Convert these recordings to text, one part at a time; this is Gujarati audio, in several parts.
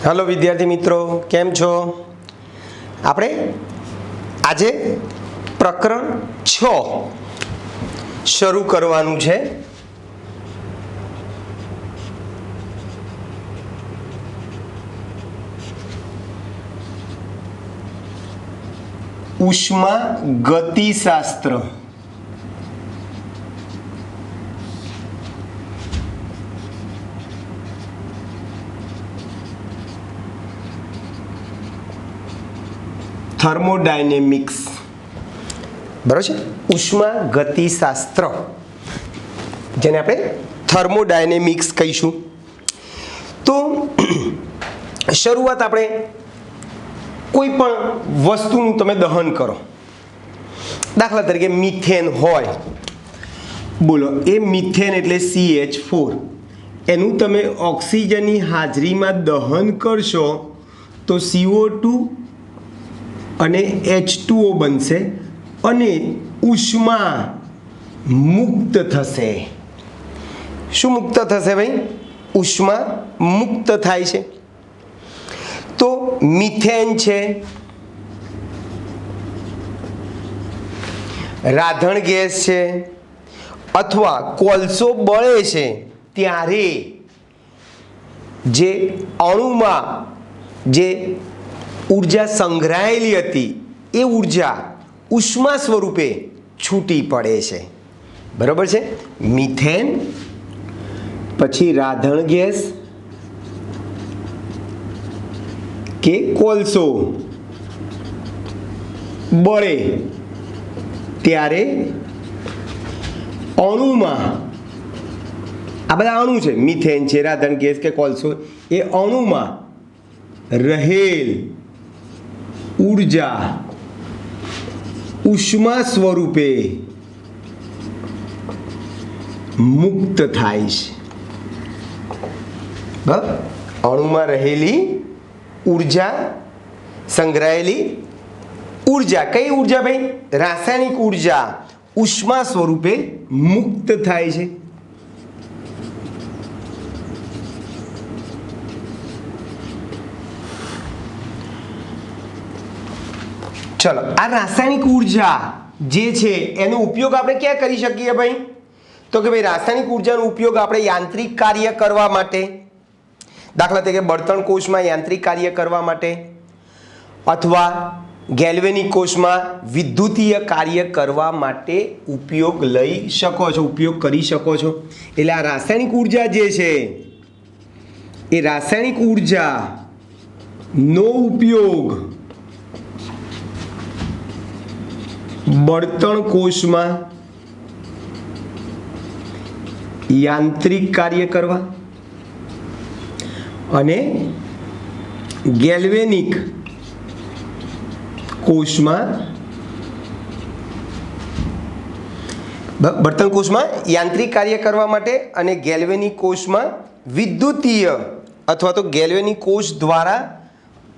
हेलो विद्यार्थी मित्रों, केम छो? આપણે આજે પ્રકરણ 6 શરૂ કરવાનું છે। ઉષ્મા ગતિશાસ્ત્ર। थर्मोडायनेमिक्स बराबर है। उष्मा गतिशास्त्र जेने आपणे थर्मोडायनेमिक्स कहीशुं। तो शरूआत आपणे कोईपण वस्तुनुं तमे दहन करो, दाखला तरीके मीथेन होय, बोलो ए मीथेन एटले CH4 एनुं तमे ऑक्सिजननी हाजरीमां दहन करशो तो CO2 અને H2O બનશે અને ઉષ્મા મુક્ત થશે। શું મુક્ત થશે ભાઈ? ઉષ્મા મુક્ત થાય છે। તો મિથેન છે, રાધણ ગેસ છે અથવા કોલસો બળે છે ત્યારે જે અણુમાં જે ऊर्जा संग्रहायेली हती ए ऊर्जा उष्मा स्वरूपे छूटी पड़े छे। बराबर छे। मीथेन पछी राधण गैस के कोलसो बळे त्यारे अणुमां आ बधा अणु छे, मीथेन छे, राधण गैस के कोलसो, ए अणुमां रहेल ऊर्जा उष्मा स्वरूपे मुक्त थाय छे। अणुमां रहेली ऊर्जा संग्रहायेली ऊर्जा, कई ऊर्जा भाई? रासायनिक ऊर्जा उष्मा स्वरूपे मुक्त थाय छे। चलो आ रासायनिक ऊर्जा जे छे एनो उपयोग आपणे क्या करी शकीए भाई? तो कि भाई रासायनिक ऊर्जानो उपयोग आपणे यांत्रिक कार्य करवा माटे, दाखला तरीके बर्तन कोषमां यांत्रिक कार्य करवा माटे अथवा गैल्वेनिक कोषमां विद्युतीय कार्य करवा माटे उपयोग लई शको छो, उपयोग करी शको छो। एटले आ रासायनिक ऊर्जा जे छे ए रासायनिक ऊर्जा नो उपयोग बर्तन कोष में यांत्रिक कार्य करवा अने गैल्वेनिक कोष में बर्तन कोष में यांत्रिक कार्य करवा माटे अने गैल्वेनिक कोष में विद्युतीय अथवा तो गैल्वेनिक कोष द्वारा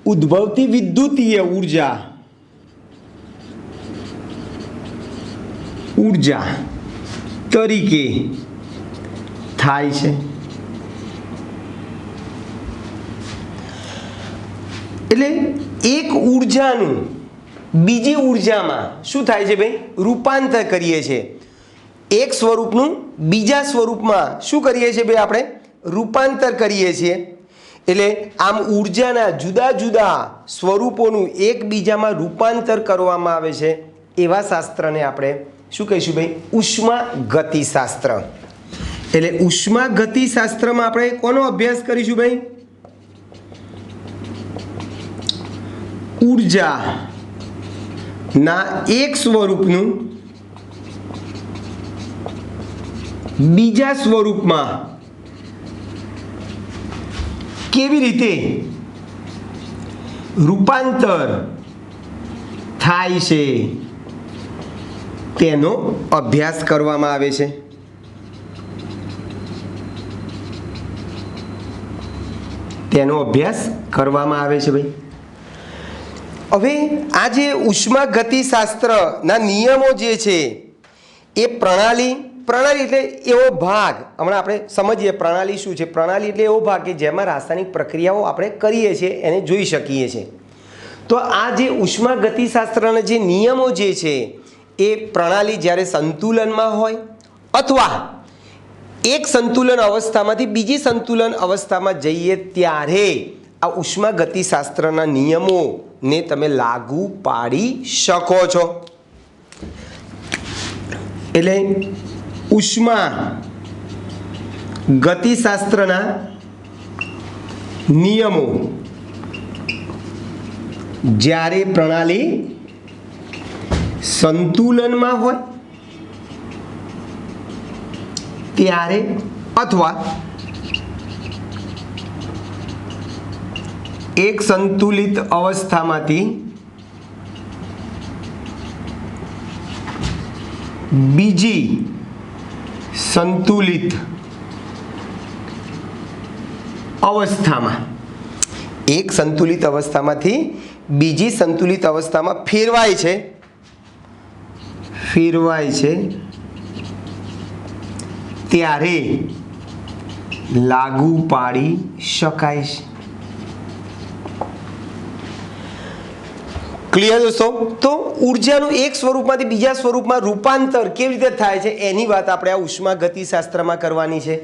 उद्भवती विद्युतीय ऊर्जा तरीके थाय छे। एटले एक ऊर्जानुं बीजी ऊर्जामां शुं थाय छे भाई? रूपांतर करीए छे। एक स्वरूपनुं बीजा स्वरूपमां शुं करीए छे भाई? आपणे रूपांतर करीए छीए। एटले आम ऊर्जाना जुदा जुदा स्वरूपोनुं एकबीजामां रूपांतर करवामां आवे छे एवा शास्त्रने आपणे શું કહીશું ભાઈ? ઉષ્મા ગતિશાસ્ત્ર। એટલે ઉષ્મા ગતિશાસ્ત્રમાં આપણે કોનો અભ્યાસ કરીશું ભાઈ? ઊર્જા ના એક સ્વરૂપનું બીજા સ્વરૂપમાં કેવી રીતે રૂપાંતર થાય છે તેનો અભ્યાસ કરવામાં આવે છે। તેનો અભ્યાસ કરવામાં આવે છે ભાઈ। હવે આ જે ઉષ્મા ગતિશાસ્ત્રના નિયમો જે છે એ પ્રણાલી પ્રણાલી એટલે એવો ભાગ, હમણાં આપણે સમજીએ પ્રણાલી શું છે. પ્રણાલી એટલે એવો ભાગ કે જેમાં રાસાયણિક પ્રક્રિયાઓ આપણે કરીએ છીએ એને જોઈ શકીએ છીએ. તો આ જે ઉષ્માગતિશાસ્ત્રના જે નિયમો જે છે એ પ્રણાલી જ્યારે સંતુલનમાં હોય અથવા એક સંતુલન અવસ્થામાંથી બીજી સંતુલન અવસ્થામાં જઈએ ત્યારે આ ઉષ્માગતિશાસ્ત્રના નિયમોને તમે લાગુ પાડી શકો છો. એટલે ઉષ્મા ગતિશાસ્ત્રના નિયમો જ્યારે પ્રણાલી સંતુલનમાં હોય ત્યારે અથવા એક સંતુલિત અવસ્થામાંથી બીજી સંતુલિત અવસ્થામાં, એક સંતુલિત અવસ્થામાંથી બીજી સંતુલિત અવસ્થામાં ફેરવાય છે ત્યારે લાગુ પાડી શકાય છે. ક્લિયર દોસ્તો? તો ઉર્જાનું એક સ્વરૂપમાંથી બીજા સ્વરૂપમાં રૂપાંતર કેવી રીતે થાય છે એની વાત આપણે આ ઉષ્માગતિશાસ્ત્રમાં કરવાની છે.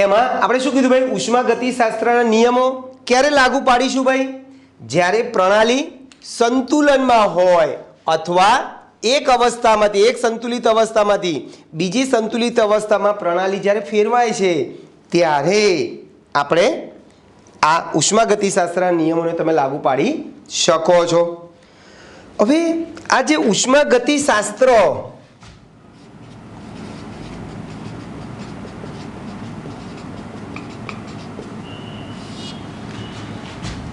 એમાં આપણે શું કીધું ભાઈ? ઉષ્માગતિશાસ્ત્રના નિયમો ક્યારે લાગુ પાડીશું ભાઈ? જ્યારે પ્રણાલી સંતુલનમાં હોય અથવા એક અવસ્થામાંથી, એક સંતુલિત અવસ્થામાંથી બીજી સંતુલિત અવસ્થામાં પ્રણાલી જ્યારે ફેરવાય છે ત્યારે આપણે આ ઉષ્માગતિશાસ્ત્રના નિયમોને તમે લાગુ પાડી શકો છો. હવે આ જે ઉષ્માગતિશાસ્ત્ર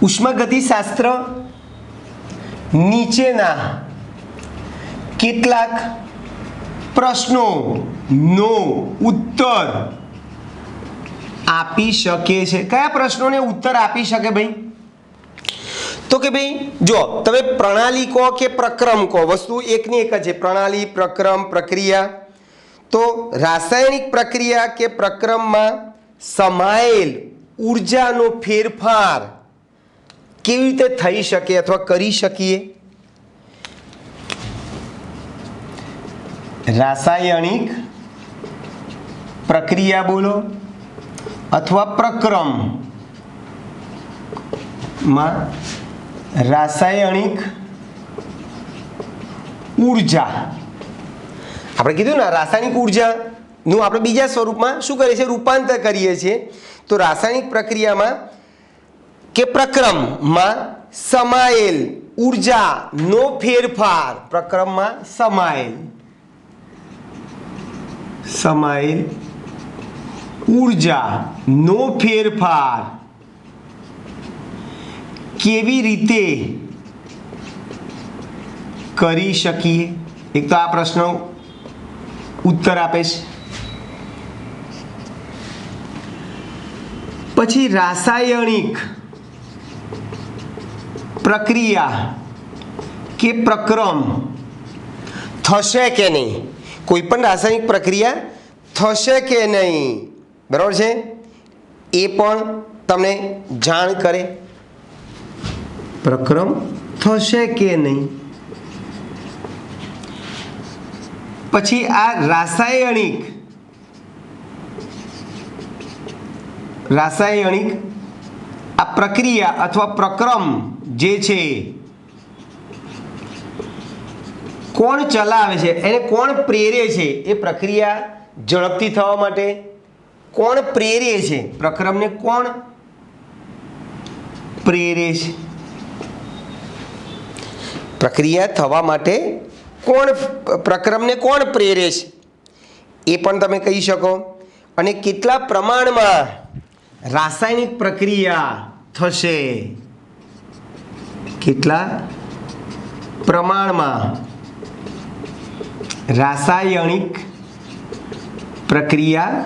ઉષ્માગતિશાસ્ત્ર નીચેના કેટલાક પ્રશ્નોનો ઉત્તર આપી શકે છે. કયા પ્રશ્નોને ઉત્તર આપી શકે ભાઈ? તો કે ભાઈ જો તમે પ્રણાલી કહો કે પ્રક્રમ કહો, વસ્તુ એકની એક જ છે. પ્રણાલી, પ્રક્રમ, પ્રક્રિયા. તો રાસાયણિક પ્રક્રિયા કે પ્રક્રમમાં સમાયેલ ઉર્જાનો ફેરફાર કેવી રીતે થઈ શકે અથવા કરી શકીએ? રાસાયણિક પ્રક્રિયા બોલો અથવા પ્રક્રમમાં રાસાયણિક ઉર્જા, આપણે કીધું ને રાસાયણિક ઉર્જાનું આપણે બીજા સ્વરૂપમાં શું કરીએ છીએ? રૂપાંતર કરીએ છીએ. તો રાસાયણિક પ્રક્રિયામાં કે પ્રક્રમમાં સમાયેલ ઉર્જાનો ફેરફાર, પ્રક્રમમાં સમાયેલ ઉર્જાનો ફેરફાર કેવી રીતે કરી શકીએ? એક તો આ પ્રશ્નો ઉત્તર આપે છે. પછી રાસાયણિક પ્રક્રિયા કે પ્રક્રમ થશે કે નહીં? કોઈ પણ રાસાયણિક પ્રક્રિયા થશે કે નહીં, બરાબર છે? એ પણ તમને જાણ કરે. પ્રક્રમ થશે કે નહીં. પછી આ રાસાયણિક આ પ્રક્રિયા અથવા પ્રક્રમ જે છે કોણ ચલાવે છે, એને કોણ પ્રેરે છે? એ પ્રક્રિયા ઝડપથી થવા માટે કોણ પ્રેરે છે? પ્રક્રમને કોણ પ્રેરે છે? પ્રક્રિયા થવા માટે પ્રક્રમને કોણ પ્રેરે છે? એ પણ તમે કહી શકો. અને કેટલા પ્રમાણમાં રાસાયણિક પ્રક્રિયા થશે, કેટલા પ્રમાણમાં રાસાયણિક પ્રક્રિયા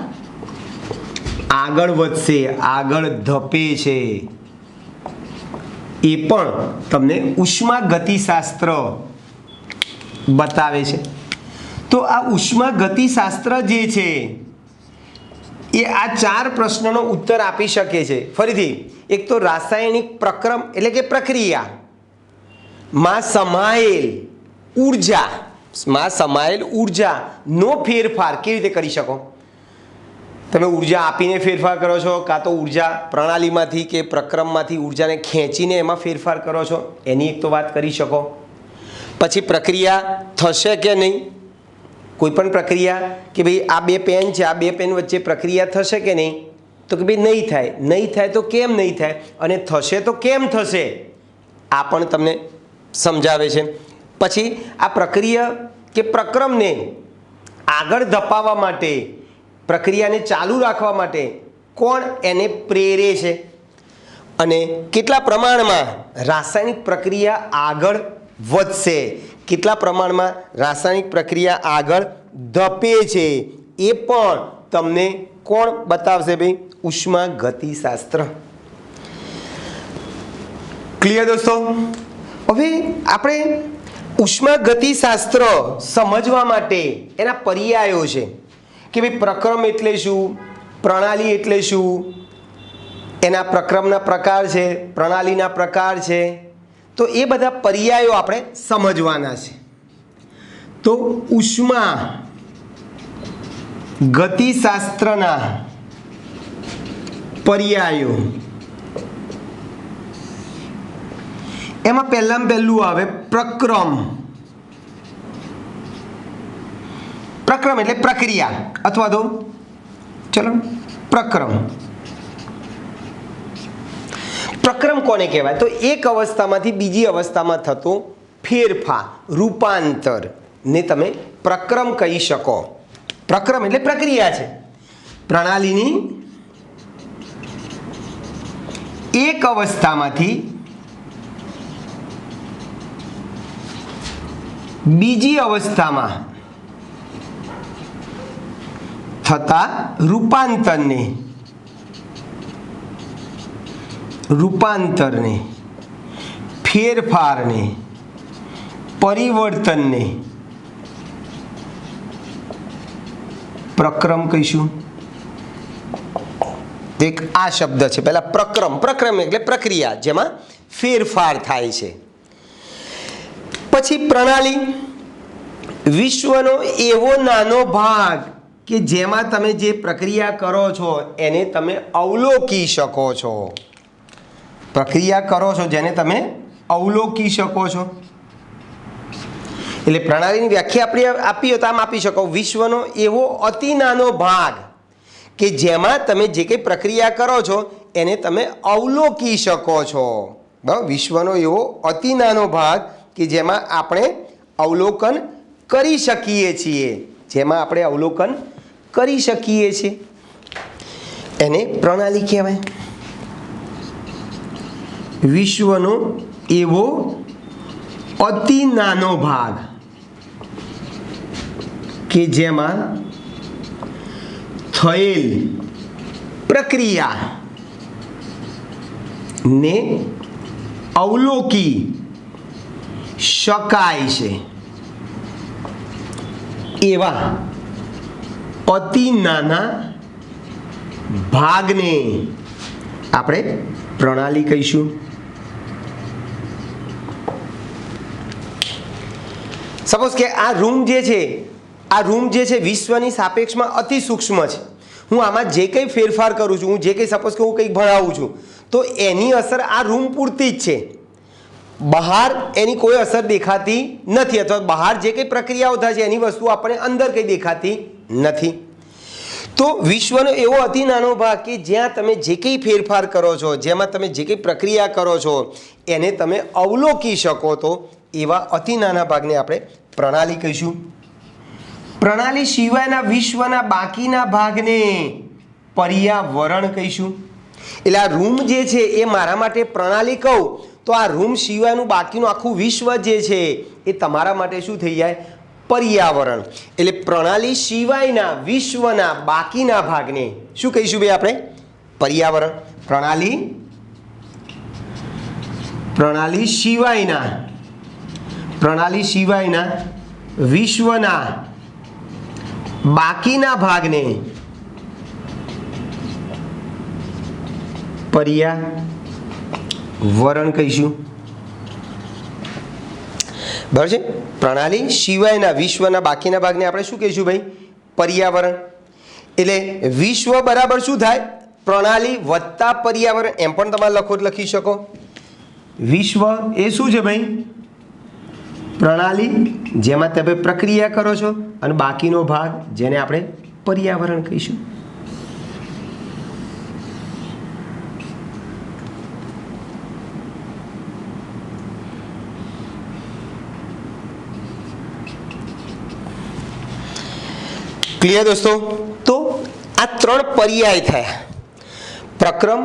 આગળ વધશે, આગળ ધપે છે, એ પણ તમને ઉષ્માગતિશાસ્ત્ર બતાવે છે. તો આ ઉષ્મા ગતિશાસ્ત્ર જે છે એ આ 4 પ્રશ્નોનો ઉત્તર આપી શકે છે. ફરીથી, એક તો રાસાયણિક પ્રક્રમ એટલે કે પ્રક્રિયામાં સમાયેલ ઉર્જાનો ફેરફાર કેવી રીતે કરી શકો? તમે ઉર્જા આપીને ફેરફાર કરો છો, કાં તો ઉર્જા પ્રણાલીમાંથી કે પ્રક્રમમાંથી ઉર્જાને ખેંચીને એમાં ફેરફાર કરો છો, એની એક તો વાત કરી શકો. પછી પ્રક્રિયા થશે કે નહીં, કોઈ પણ પ્રક્રિયા કે ભાઈ આ 2 પેન છે, આ 2 પેન વચ્ચે પ્રક્રિયા થશે કે નહીં, તો કે ભાઈ નહીં થાય તો કેમ નહીં થાય, અને થશે તો કેમ થશે, આ પણ તમને સમજાવે છે. પછી આ પ્રક્રિયા કે પ્રક્રમને આગળ ધપાવવા માટે, પ્રક્રિયાને ચાલુ રાખવા માટે કોણ એને પ્રેરે છે, અને કેટલા પ્રમાણમાં રાસાયણિક પ્રક્રિયા આગળ વધશે, કેટલા પ્રમાણમાં રાસાયણિક પ્રક્રિયા આગળ ધપે છે, એ પણ તમને કોણ બતાવશે ભાઈ? ઉષ્મા ગતિશાસ્ત્ર. ક્લિયર દોસ્તો? હવે આપણે ઉષ્મા ગતિશાસ્ત્ર સમજવા માટે એના પર્યાયો છે કે ભાઈ પ્રક્રમ એટલે શું, પ્રણાલી એટલે શું, એના પ્રક્રમના પ્રકાર છે, પ્રણાલીના પ્રકાર છે, તો એ બધા પર્યાયો આપણે સમજવાના છે. તો ઉષ્મા ગતિશાસ્ત્રના પર્યાયો, એમાં પહેલું આવે પ્રક્રમ. પ્રક્રમ એટલે પ્રક્રિયા અથવા તો ચલો પ્રક્રમ. પ્રક્રમ કોને કહેવાય? તો એક અવસ્થામાંથી બીજી અવસ્થામાં થતો ફેરફાર, રૂપાંતર ને તમે પ્રક્રમ કહી શકો. પ્રક્રમ એટલે પ્રક્રિયા છે. પ્રણાલીની એક અવસ્થામાંથી બીજી અવસ્થામાં થતા રૂપાંતરને, ફેરફારને, પરિવર્તનને પ્રક્રમ કહીશું. એક આ શબ્દ છે પહેલા પ્રક્રમ. પ્રક્રમ એટલે પ્રક્રિયા જેમાં ફેરફાર થાય છે. પછી પ્રણાલી, વિશ્વનો એવો નાનો ભાગ કે જેમાં તમે જે પ્રક્રિયા કરો છો એને તમે અવલોકી શકો છો. પ્રક્રિયા કરો છો જેને તમે અવલોકી શકો છો. એટલે પ્રણાલીની વ્યાખ્યા આપણે આપીએ તો આમ આપી શકો: વિશ્વનો એવો અતિ નાનો ભાગ કે જેમાં તમે જે કંઈ પ્રક્રિયા કરો છો એને તમે અવલોકી શકો છો. બરાબર? વિશ્વનો એવો અતિ નાનો ભાગ કે જેમાં આપણે અવલોકન કરી શકીએ છીએ, એને પ્રણાલી કહેવાય. વિશ્વનો એવો અતિ નાનો ભાગ કે જેમાં થયેલ પ્રક્રિયા ને અવલોકી શકાય છે એવા અતિ નાના ભાગને આપણે પ્રણાલી કહીશું. સપોઝ કે આ રૂમ જે છે વિશ્વની સાપેક્ષમાં અતિ સૂક્ષ્મ છે. હું આમાં જે કંઈ ફેરફાર કરું છું, હું જે કંઈ સપોઝ કે હું કંઈક ભણાવું છું, તો એની અસર આ રૂમ પૂરતી જ છે. બહાર એની કોઈ અસર દેખાતી નથી, અથવા બહાર જે કંઈ પ્રક્રિયાઓ થાય છે એની વસ્તુ આપણને અંદર કંઈ દેખાતી નથી. તો વિશ્વનો એવો અતિ નાનો ભાગ કે જ્યાં તમે જે કંઈ ફેરફાર કરો છો, જેમાં તમે જે કંઈ પ્રક્રિયા કરો છો એને તમે અવલોકી શકો, તો એવા અતિ નાના ભાગને આપણે પ્રણાલી કહીશું. પ્રણાલી સિવાયના વિશ્વના બાકીના ભાગને પર્યાવરણ કહીશું. એટલે આ રૂમ જે છે એ મારા માટે પ્રણાલી કહું તો આ રૂમ સિવાયનું બાકીનું આખું વિશ્વ જે છે એ તમારા માટે શું થઈ જાય? પર્યાવરણ. એટલે પ્રણાલી સિવાયના વિશ્વના બાકીના ભાગને શું કહીશું ભાઈ આપણે? પર્યાવરણ. પ્રણાલી સિવાયના વિશ્વના બાકીના ભાગને પર્યાવરણ કહીશું. બરાબર છે. પ્રણાલી સિવાયના વિશ્વના બાકીના ભાગને આપણે શું કહીશું ભાઈ? પર્યાવરણ. એટલે વિશ્વ બરાબર શું થાય? પ્રણાલી વત્તા પર્યાવરણ. એમ પણ તમારે લખી શકો. વિશ્વ એ શું છે ભાઈ? પ્રણાલી જેમાં તમે પ્રક્રિયા કરો છો, અને બાકીનો ભાગ જેને આપણે પર્યાવરણ કહીશું. ક્લિયર દોસ્તો? તો આ 3 પર્યાય થયા. પ્રક્રમ,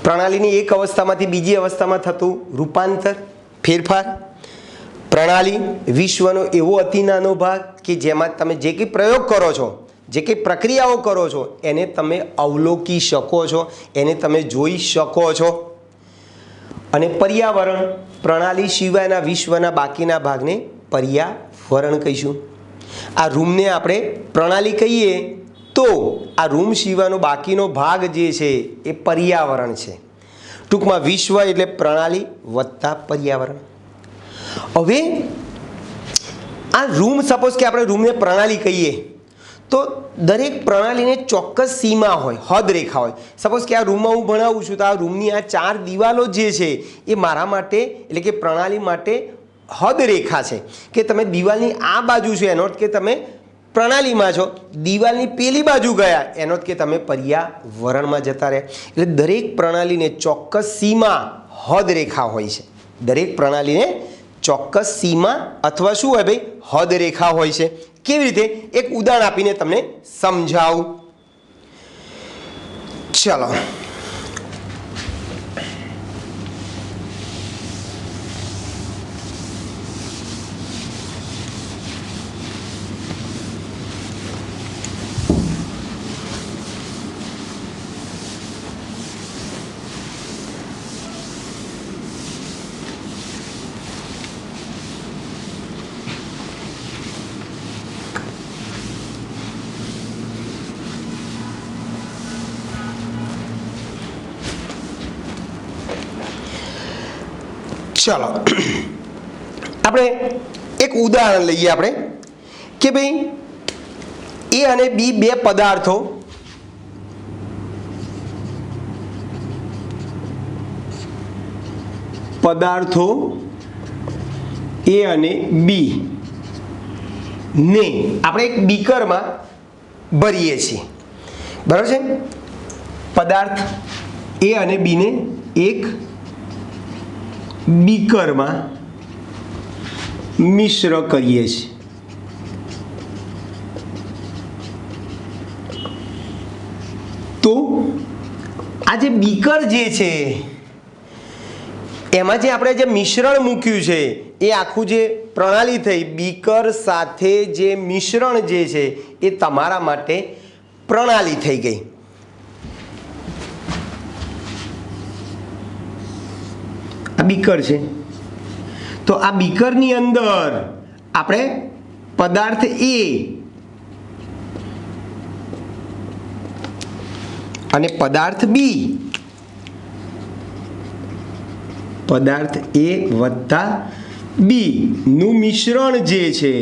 પ્રણાલીની એક અવસ્થામાંથી બીજી અવસ્થામાં થતું રૂપાંતર, ફેરફાર. પ્રણાલી વિશ્વનો એવો અતિ નાનો ભાગ કે જેમાં તમે જે કંઈ પ્રયોગ કરો છો, જે કંઈ પ્રક્રિયાઓ કરો છો, એને તમે અવલોકી શકો છો, એને તમે જોઈ શકો છો. અને પર્યાવરણ, પ્રણાલી સિવાયના વિશ્વના બાકીના ભાગને પર્યાવરણ કહીશું. આ રૂમને આપણે પ્રણાલી કહીએ તો આ રૂમ સિવાયનો બાકીનો ભાગ જે છે એ પર્યાવરણ છે. ટૂંકમાં વિશ્વ એટલે પ્રણાલી વત્તા પર્યાવરણ. હવે આ રૂમ, સપોઝ કે આપણે રૂમને પ્રણાલી કહીએ તો દરેક પ્રણાલીને ચોક્કસ સીમા હોય, હદ રેખા હોય. સપોઝ કે આ રૂમમાં હું ભણાવું છું તો આ રૂમની આ 4 દિવાલો જે છે એ મારા માટે, એટલે કે પ્રણાલી માટે હદ રેખા છે. કે તમે દિવાલની આ બાજુ છો એનો અર્થ કે તમે પ્રણાલીમાં છો, દિવાલની પેલી બાજુ ગયા એનો અર્થ કે તમે પર્યાવરણમાં જતા રહ્યા. એટલે દરેક પ્રણાલીને ચોક્કસ સીમા, હદ રેખા હોય છે. દરેક પ્રણાલીને ચોક્કસ સીમા અથવા શું હોય ભાઈ? હદ રેખા હોય છે. કેવી રીતે? એક ઉદાહરણ આપીને તમને સમજાવું. ચલો, ચલો આપણે એક ઉદાહરણ લઈએ. આપણે કે ભાઈ એ અને બી બે પદાર્થો એ અને બી ને આપણે એક બીકરમાં ભરીએ છીએ. બરાબર છે? પદાર્થ એ અને બીને એક બીકરમાં મિશ્ર કરીએ છીએ. તો આ જે બીકર જે છે એમાં જે આપણે જે મિશ્રણ મૂક્યું છે એ આખું જે પ્રણાલી થઈ, બીકર સાથે જે મિશ્રણ જે છે એ તમારા માટે પ્રણાલી થઈ ગઈ. આ બીકર છે તો આ બીકરની અંદર આપણે પદાર્થ એ અને પદાર્થ બી, પદાર્થ એ વત્તા બી નું મિશ્રણ જે છે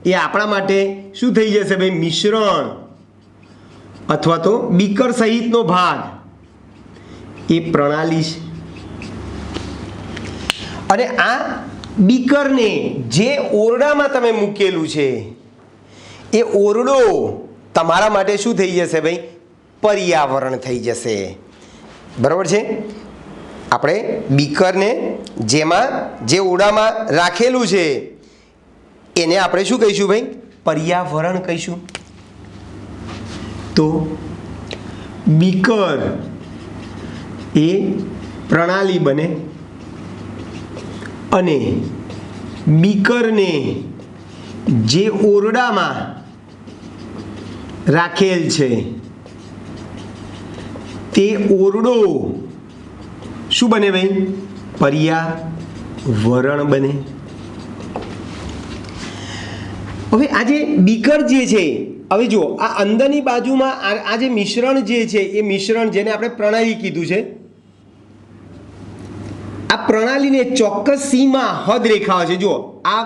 એ આપણા માટે શું થઈ જશે ભાઈ? મિશ્રણ અથવા તો બીકર સહિતનો ભાગ એ પ્રણાલી છે. અને આ બીકરને જે ઓરડામાં તમે મૂકેલું છે એ ઓરડો તમારા માટે શું થઈ જશે ભાઈ? પર્યાવરણ થઈ જશે. બરાબર છે? આપણે બીકરને જેમાં જે ઓરડામાં રાખેલું છે એને આપણે શું કહીશું ભાઈ? પર્યાવરણ કહીશું. તો બીકર એ પ્રણાલી બને અને બીકરને જે ઓરડામાં રાખેલ છે તે ઓરડો શું બને ભાઈ? પર્યાવરણ બને. હવે આ જે બીકર જે છે હવે જુઓ આ અંદરની બાજુમાં આ જે મિશ્રણ જે છે એ મિશ્રણ જેને આપણે પ્રણાલી કીધું છે, આ પ્રણાલીને ચોક્કસ સીમા હદ રેખાઓ છે. જુઓ આ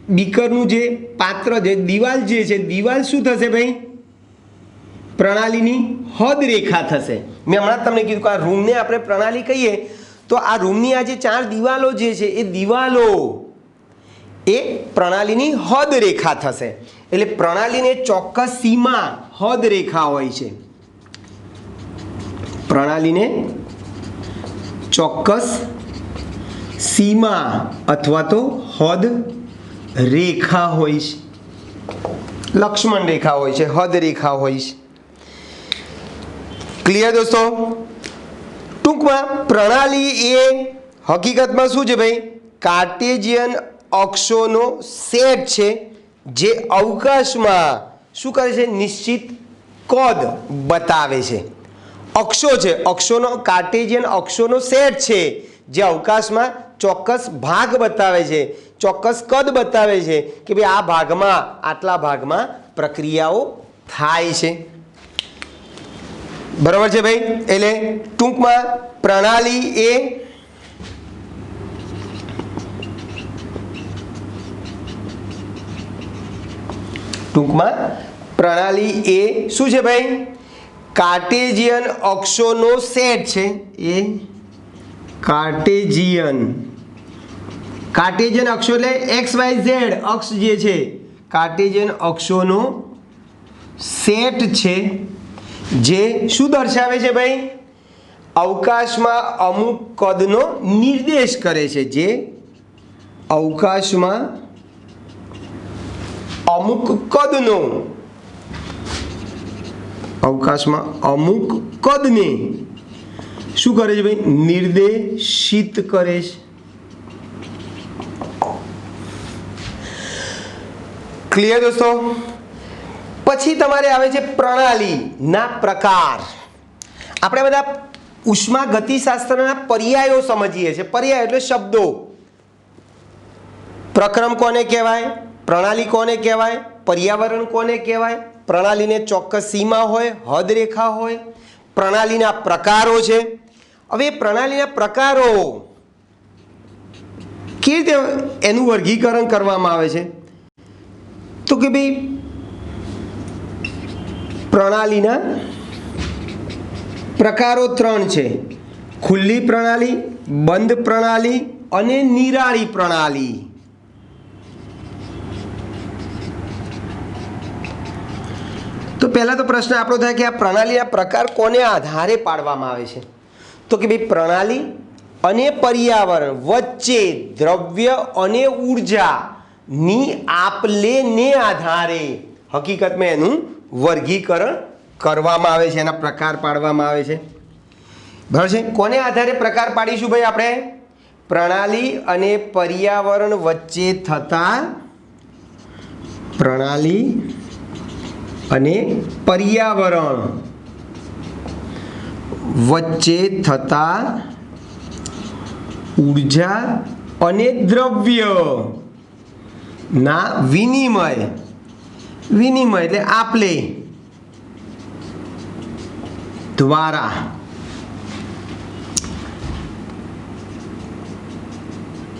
બીકરનું જે પાત્ર છે, દિવાલ જે છે, દિવાલ શું થશે ભાઈ? પ્રણાલીની હદ રેખા થશે. મેં હમણાં તમને કીધું કે આ રૂમને આપણે પ્રણાલી કહીએ તો આ રૂમની આ જે 4 દિવાલો જે છે એ દિવાલો એ પ્રણાલીની હદ રેખા થશે. એટલે પ્રણાલીને ચોક્કસ સીમા હદ રેખા હોય છે. પ્રણાલીને ચોક્કસ સીમા અથવા તો હદ રેખા હોય છે. લક્ષ્મણ રેખા હોય છે, હદ રેખા હોય છે. ક્લિયર દોસ્તો? ટૂંકમાં પ્રણાલી એ હકીકતમાં શું છે ભાઈ? કાર્ટેશિયન અક્ષોનો સેટ છે જે અવકાશમાં શું કરે છે? નિશ્ચિત કદ બતાવે છે. અક્ષો છે, અક્ષોનો કાર્ટેશિયન અક્ષોનો સેટ છે જે અવકાશમાં ચોક્કસ ભાગ બતાવે છે, ચોક્કસ કદ બતાવે છે કે ભાઈ આ ભાગમાં આટલા ભાગમાં પ્રક્રિયાઓ થાય છે. બરાબર છે ભાઈ? એટલે ટૂંકમાં પ્રણાલી એ શું છે ભાઈ? કાર્ટેશિયન અક્ષોનો સેટ છે. એ કાર્ટેશિયન અક્ષો એટલે XYZ અક્ષ જે છે, કાર્ટેશિયન અક્ષોનો સેટ છે જે શું દર્શાવે છે ભાઈ? અવકાશમાં અમુક કદનો નિર્દેશ કરે છે. જે અવકાશમાં અમુક કદને શું કરે છે ભાઈ? નિર્દેશિત કરે છે. ક્લિયર દોસ્તો? પછી તમારે આવે છે પ્રણાલીના પ્રકાર. આપણે બધા ઉષ્મા ગતિશાસ્ત્રના પર્યાયો સમજીએ છીએ. પર્યાય એટલે શબ્દો. પ્રક્રમ કોને કહેવાય? પ્રણાલી કોને કહેવાય? પર્યાવરણ કોને કહેવાય? પ્રણાલીને ચોક્કસ સીમા હોય, હદ રેખા હોય. પ્રણાલીના પ્રકારો છે. હવે પ્રણાલીના પ્રકારો કેવી રીતે એનું વર્ગીકરણ કરવામાં આવે છે? તો કે ભાઈ પ્રણાલીના પ્રકારો 3 છે. ખુલ્લી પ્રણાલી, બંધ પ્રણાલી અને નિરાળી પ્રણાલી. તો પહેલા તો પ્રશ્ન આપણો થાય કે આ પ્રણાલીના પ્રકાર કોને આધારે પાડવામાં આવે છે? તો કે ભાઈ પ્રણાલી અને પર્યાવરણ વચ્ચે દ્રવ્ય અને ઉર્જાની આપ-લેને આધારે હકીકતમાં એનું વર્ગીકરણ કરવામાં આવે છે, એના પ્રકાર પાડવામાં આવે છે. બરાબર છે? કોને આધારે પ્રકાર પાડીશું ભાઈ આપણે? પ્રણાલી અને પર્યાવરણ વચ્ચે થતા પ્રણાલી અને પર્યાવરણ વચ્ચે થતા ઉર્જા અને દ્રવ્ય ના વિનિમય એટલે આપલે દ્વારા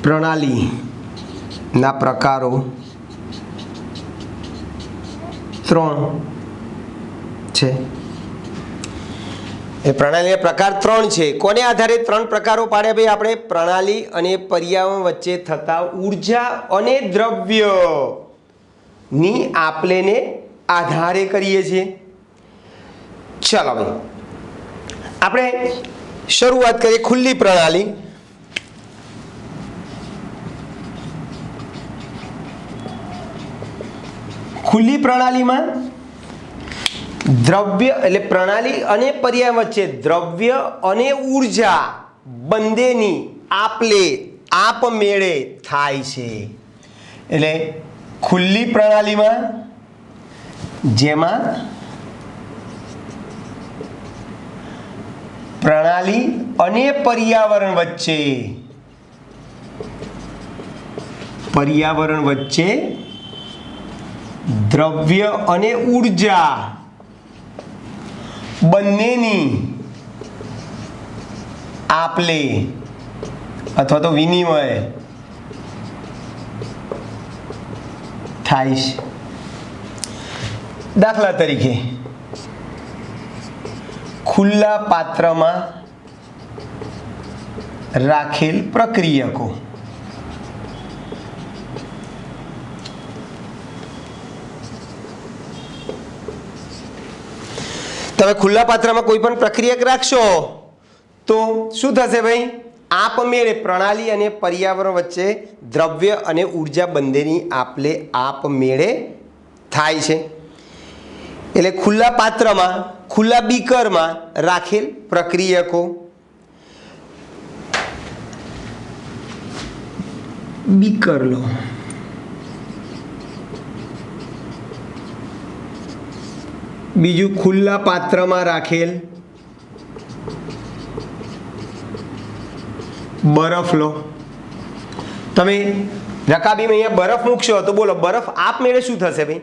પ્રણાલીના પ્રકારો 3 છે. એ પ્રણાલીના પ્રકાર 3 છે. કોને આધારે 3 પ્રકારો પાડ્યા ભાઈ આપણે? પ્રણાલી અને પર્યાવરણ વચ્ચે થતા ઉર્જા અને દ્રવ્યની આપલેને આધારે કરીએ છીએ. ચાલો ભાઈ આપણે શરૂઆત કરીએ ખુલ્લી પ્રણાલી. ખુલ્લી પ્રણાલીમાં દ્રવ્ય એટલે પ્રણાલી અને પર્યાવરણ વચ્ચે દ્રવ્ય અને ઉર્જા બંનેની આપમેળે થાય છે. એટલે ખુલ્લી પ્રણાલીમાં જેમાં પ્રણાલી અને પર્યાવરણ વચ્ચે દ્રવ્ય અને ઉર્જા બંનેની આપલે અથવા તો વિનિમય થાય છે। દાખલા તરીકે ખુલ્લા પાત્રમાં રાખેલ પ્રક્રિયકો, તમે ખુલ્લા પાત્રમાં કોઈ પણ પ્રક્રિયક રાખશો તો શું થશે ભાઈ? આપમેળે પ્રણાલી અને પર્યાવરણ વચ્ચે દ્રવ્ય અને ઉર્જા બંનેની આપલે આપમેળે થાય છે। એટલે ખુલ્લા પાત્રમાં, ખુલ્લા બીકરમાં રાખેલ પ્રક્રિયકો, બીકર લો, બીજું ખુલ્લા પાત્રમાં રાખેલ બરફ લો। તમે રકાબીમાં અહીંયા બરફ મૂકશો તો બોલો બરફ આપમેળે શું થશે ભાઈ?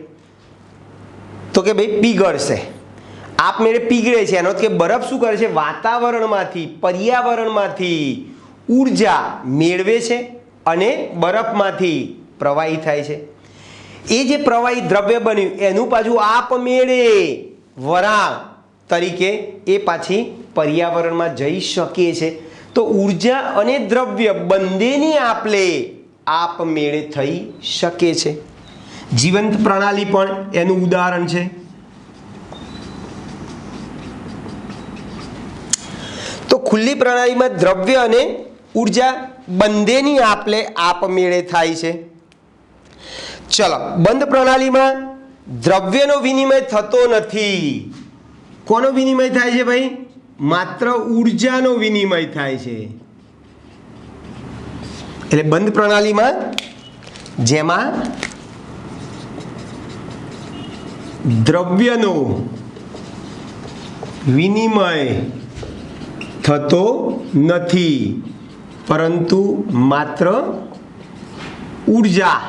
તો કે ભાઈ પીગળશે, આપમેળે પીગળે છે। એનો કે બરફ શું કરે છે? વાતાવરણમાંથી, પર્યાવરણમાંથી ઉર્જા મેળવે છે અને બરફમાંથી પ્રવાહી થાય છે। એ જે પ્રવાહી દ્રવ્ય બન્યું એનું પાછું આપમેળે વરાળ તરીકે એ પાછી પર્યાવરણમાં જઈ શકે છે। તો ઉર્જા અને દ્રવ્ય બંનેની આપલે આપમેળે થઈ શકે છે। જીવંત પ્રણાલી પણ એનું ઉદાહરણ છે। તો ખુલ્લી પ્રણાલીમાં દ્રવ્ય અને ઉર્જા બંનેની આપલે આપમેળે થાય છે। ચલો, બંધ પ્રણાલીમાં દ્રવ્યનો વિનિમય થતો નથી। કોનો વિનિમય થાય છે ભાઈ? માત્ર ઉર્જાનો વિનિમય થાય છે। એટલે બંધ પ્રણાલીમાં જેમાં દ્રવ્યનો વિનિમય થતો નથી પરંતુ માત્ર ઉર્જા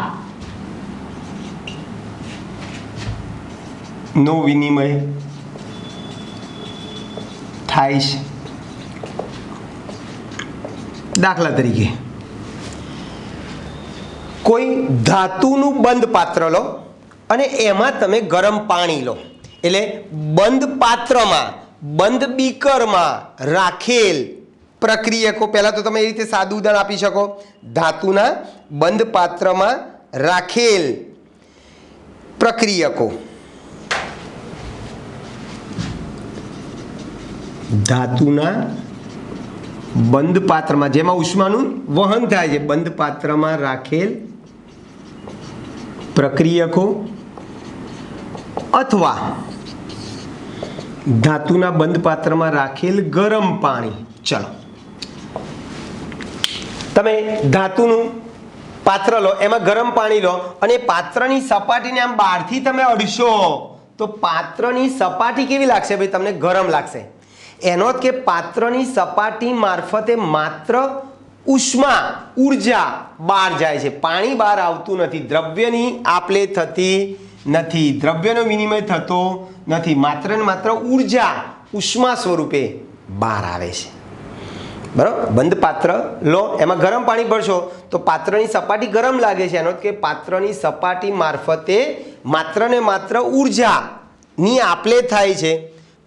નો વિનિમય થાય છે। દાખલા તરીકે કોઈ ધાતુનું બંધ પાત્ર લો અને એમાં તમે ગરમ પાણી લો। એટલે બંધ પાત્રમાં, બંધ બીકરમાં રાખેલ પ્રક્રિયકો, પહેલા તો તમે એ રીતે સાદું ઉદાહરણ આપી શકો। ધાતુના બંધ પાત્રમાં રાખેલ પ્રક્રિયકો, ધાતુના બંધ પાત્રમાં જેમાં ઉષ્માનું વહન થાય છે, બંધ પાત્રમાં રાખેલ પ્રક્રિયકો અથવા ધાતુના બંધ પાત્રમાં રાખેલ ગરમ પાણી। ચલો, તમે ધાતુનું પાત્ર લો, એમાં ગરમ પાણી લો અને પાત્રની સપાટીને આમ બહારથી તમે અડશો તો પાત્રની સપાટી કેવી લાગશે ભાઈ? તમને ગરમ લાગશે। એનો કે પાત્રની સપાટી મારફતે માત્ર ઉષ્મા, ઉર્જા બહાર જાય છે, પાણી બહાર આવતું નથી, દ્રવ્યની આપલે થતી નથી, દ્રવ્યનો વિનિમય થતો નથી, માત્ર ને માત્ર ઉર્જા ઉષ્મા સ્વરૂપે બહાર આવે છે। બરાબર? બંધ પાત્ર લો, એમાં ગરમ પાણી ભરશો તો પાત્રની સપાટી ગરમ લાગે છે, એનો કે પાત્રની સપાટી મારફતે માત્ર ને માત્ર ઉર્જાની આપલે થાય છે,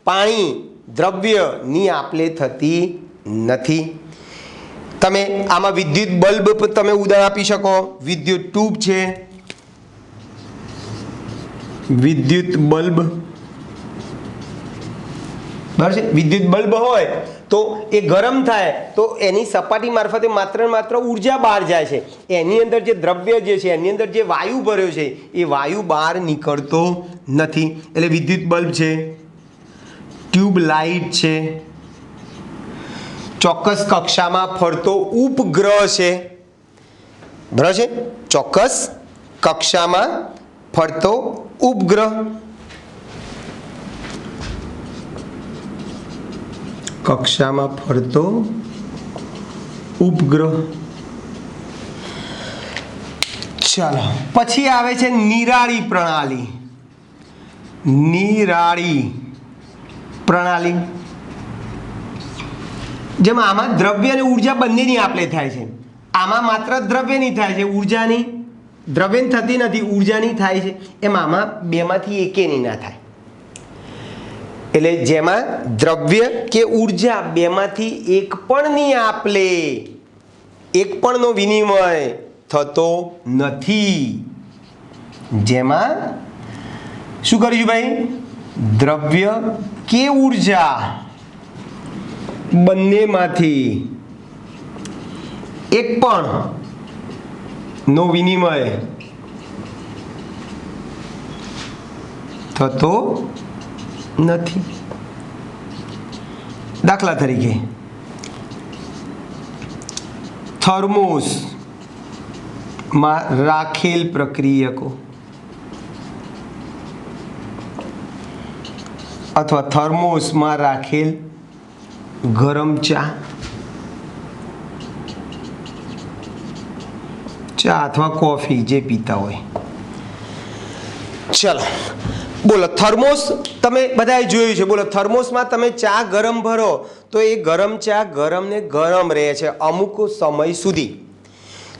પાણી દ્રવ્યની આપલે થતી નથી। તમે આમાં વિદ્યુત બલ્બ તમે ઉદાહરણ આપી શકો। વિદ્યુત ટ્યુબ છે, વિદ્યુત બલ્બ, બરાબર છે? વિદ્યુત બલ્બ હોય તો એ ગરમ થાય તો એની સપાટી મારફતે માત્ર ને માત્ર ઉર્જા બહાર જાય છે, એની અંદર જે દ્રવ્ય જે છે, એની અંદર જે વાયુ ભર્યો છે એ વાયુ બહાર નીકળતો નથી। એટલે વિદ્યુત બલ્બ છે, ટ્યુબ લાઇટ છે, ચોક્કસ કક્ષામાં ફરતો ઉપગ્રહ છે, બરાબર છે? ચોક્કસ કક્ષામાં ફરતો ઉપગ્રહ, કક્ષામાં ફરતો ઉપગ્રહ। ચાલો પછી આવે છે નિરાળી પ્રણાલી. નિરાળી પ્રણાલી જેમાં આમાં દ્રવ્ય અને ઉર્જા બંનેની આપલે થાય છે. આમાં માત્ર દ્રવ્યની થાય છે, ઉર્જાની દ્રવ્યની થતી નથી, ઉર્જાની થાય છે. એમ આમાં બેમાંથી એકેની ના થાય. એટલે જેમાં દ્રવ્ય કે ઉર્જા બેમાંથી એક પણ ની આપલે, એક પણનો વિનિમય થતો નથી. જેમાં શું કરીશું ભાઈ? દ્રવ્ય કે ઉર્જા બંનેમાંથી એક પણ નો વિનિમય થતો નથી. દાખલા તરીકે થર્મોસમાં રાખેલ પ્રક્રિયકો અથવા થર્મોસમાં રાખેલ ગરમ ચા અથવા કોફી જે પીતા હોય. ચલો બોલો, થર્મોસ તમે બધાએ જોયું છે. બોલો, થર્મોસમાં તમે ચા ગરમ ભરો તો એ ગરમ ચા ગરમ ને ગરમ રહે છે અમુક સમય સુધી.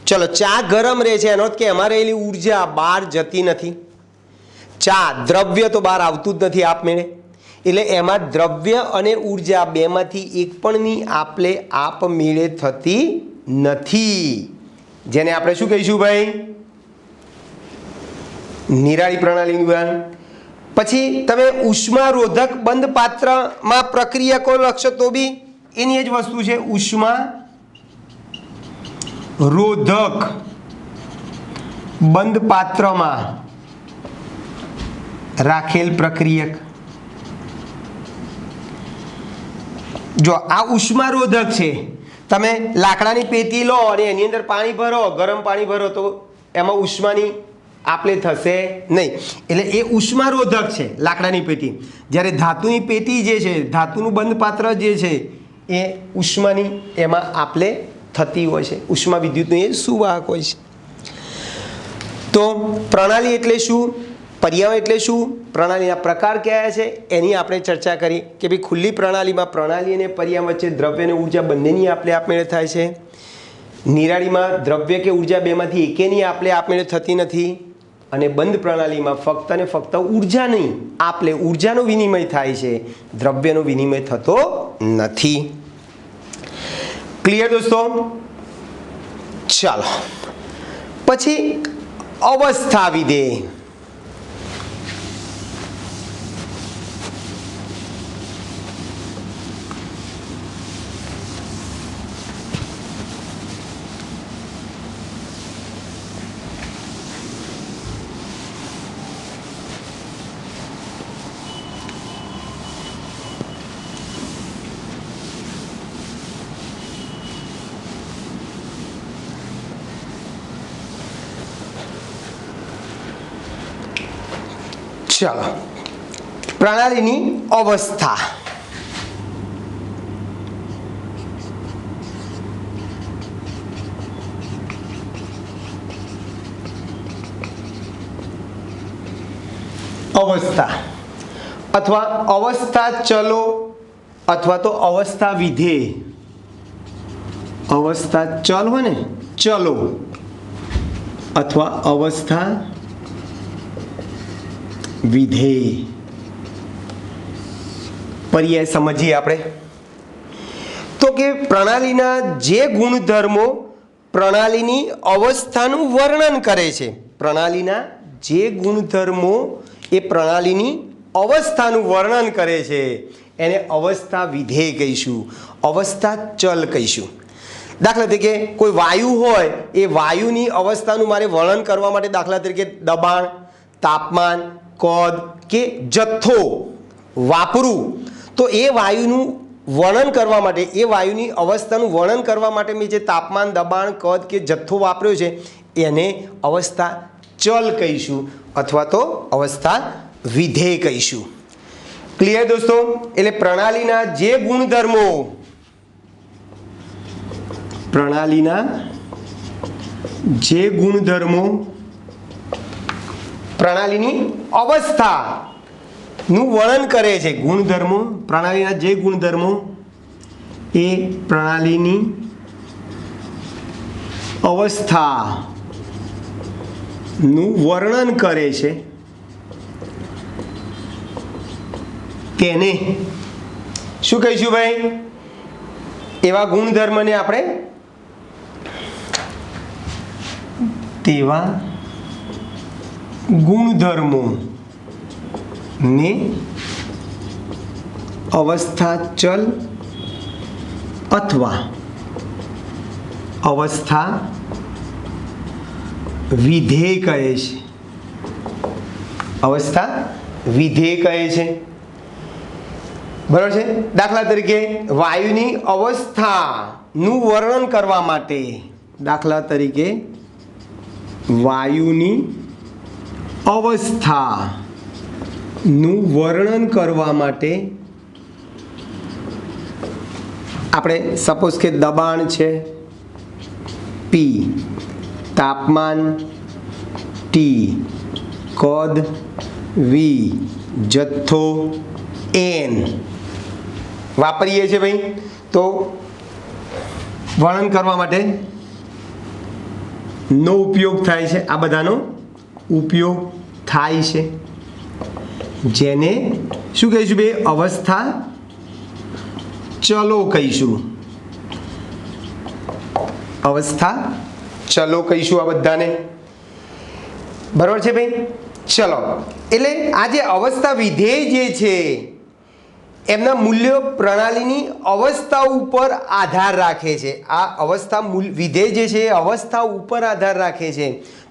ચલો, ચા ગરમ રહે છે એનો અર્થ કે એમાં રહેલી ઉર્જા બહાર જતી નથી. ચા દ્રવ્ય તો બહાર આવતું જ નથી આપમેળે. એટલે એમાં દ્રવ્ય અને ઉર્જા બેમાંથી એક પણની આપલે આપમેળે થતી નથી. જેને આપણે શું કહીશું ભાઈ? નિરાળી પ્રણાલીનું ઉદાહરણ. પછી તમે ઉષ્મારોધક બંધ પાત્રમાં પ્રક્રિયકો લખશો તો બી એની જ વસ્તુ છે. ઉષ્મારોધક બંધ પાત્રમાં રાખેલ પ્રક્રિયક. જો આ ઉષ્મારોધક છે, તમે લાકડાની પેટી લો અને એની અંદર પાણી ભરો, ગરમ પાણી ભરો તો એમાં ઉષ્માની આપલે થશે નહીં. એટલે એ ઉષ્મારોધક છે લાકડાની પેટી. જ્યારે ધાતુની પેટી જે છે, ધાતુનું બંધ પાત્ર જે છે એ ઉષ્માની એમાં આપલે થતી હોય છે. ઉષ્મા વિદ્યુતનું એ સુવાહક હોય છે. તો પ્રણાલી એટલે શું, પર્યાવરણ એટલે શું, પ્રણાલીના પ્રકાર કયા છે એની આપણે ચર્ચા કરી કે ભાઈ ખુલ્લી પ્રણાલીમાં પ્રણાલી અને પર્યાવરણ વચ્ચે દ્રવ્ય અને ઉર્જા બંનેની આપલે આપમેળે થાય છે. નિરાળીમાં દ્રવ્ય કે ઉર્જા બેમાંથી એકેની આપલે આપમેળે થતી નથી. અને બંધ પ્રણાલીમાં ફક્ત અને ફક્ત ઉર્જાની આપલે, ઉર્જાનો વિનિમય થાય છે, દ્રવ્યનો વિનિમય થતો નથી. ક્લિયર દોસ્તો? ચાલો પછી અવસ્થા વિધેય. ચાલો, પ્રણાલીની અવસ્થા. અવસ્થા અથવા અવસ્થા ચલો અથવા તો અવસ્થા વિધેય. અવસ્થા ચલ હોય ને, ચલો અથવા અવસ્થા વિધેય. પર્યાય સમજીએ આપણે તો કે પ્રણાલીના જે ગુણધર્મો પ્રણાલીની અવસ્થાનું વર્ણન કરે છે, પ્રણાલીના જે ગુણધર્મો એ પ્રણાલીની અવસ્થાનું વર્ણન કરે છે એને અવસ્થા વિધેય કહીશું, અવસ્થા ચલ કહીશું. દાખલા તરીકે કોઈ વાયુ હોય, એ વાયુની અવસ્થાનું મારે વર્ણન કરવા માટે દાખલા તરીકે દબાણ, તાપમાન, કદ કે જથ્થો વાપરું તો એ વાયુનું વર્ણન કરવા માટે, એ વાયુની અવસ્થાનું વર્ણન કરવા માટે મેં જે તાપમાન, દબાણ, કદ કે જથ્થો વાપર્યો છે એને અવસ્થા ચલ કહીશું અથવા તો અવસ્થા વિધેય કહીશું. ક્લિયર દોસ્તો? એટલે પ્રણાલીના જે ગુણધર્મો, પ્રણાલીના જે ગુણધર્મો પ્રણાલીની અવસ્થાનું વર્ણન કરે છે. ગુણધર્મો, પ્રણાલીના જે ગુણધર્મો એ પ્રણાલીની અવસ્થાનું વર્ણન કરે છે તેને શું કહીશું ભાઈ? એવા ગુણધર્મને આપણે તેવા ગુણધર્મો ને અવસ્થા ચલ અથવા અવસ્થા વિધેય કહે છે. અવસ્થા વિધેય કહે છે. બરાબર છે. દાખલા તરીકે વાયુની અવસ્થાનું વર્ણન કરવા માટે, દાખલા તરીકે વાયુની અવસ્થાનું વર્ણન કરવા માટે આપણે સપોઝ કે દબાણ છે પી, તાપમાન ટી, કદ વી, જથ્થો એન વાપરીએ છીએ ભાઈ. તો વર્ણન કરવા માટે નો ઉપયોગ થાય છે. આ બધાનો ઉપયોગ થાય છે, જેને શું કહીશું બે? અવસ્થા ચલો કહીશું. અવસ્થા ચલો કહીશું આ બધાને. બરાબર છે ભાઈ? ચલો, એટલે આ જે અવસ્થા વિધેય જે છે એમના મૂલ્યો પ્રણાલીની અવસ્થા ઉપર આધાર રાખે છે. આ અવસ્થા વિધેય જે છે એ અવસ્થા ઉપર આધાર રાખે છે,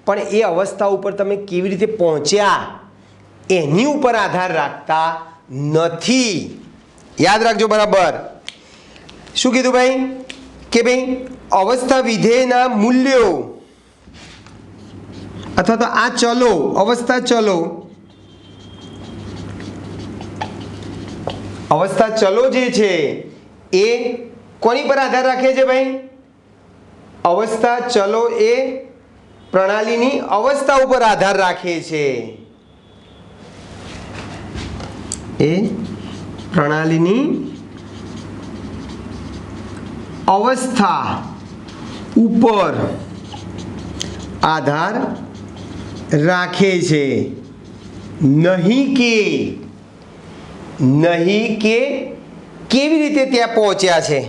પણ એ અવસ્થા ઉપર તમે કેવી રીતે પહોંચ્યા એની ઉપર આધાર રાખતા નથી. યાદ રાખજો બરાબર. શું કીધું ભાઈ? કે ભાઈ અવસ્થા વિધેયના મૂલ્યો અથવા તો આ ચલો, અવસ્થા ચલો, અવસ્થા ચલો જે છે એ કોની પર આધાર રાખે છે ભાઈ? અવસ્થા ચલો એ પ્રણાલીની અવસ્થા ઉપર આધાર રાખે છે. એ પ્રણાલીની અવસ્થા ઉપર આધાર રાખે છે. નહીં કે કેવી રીતે ત્યાં પહોંચ્યા છે.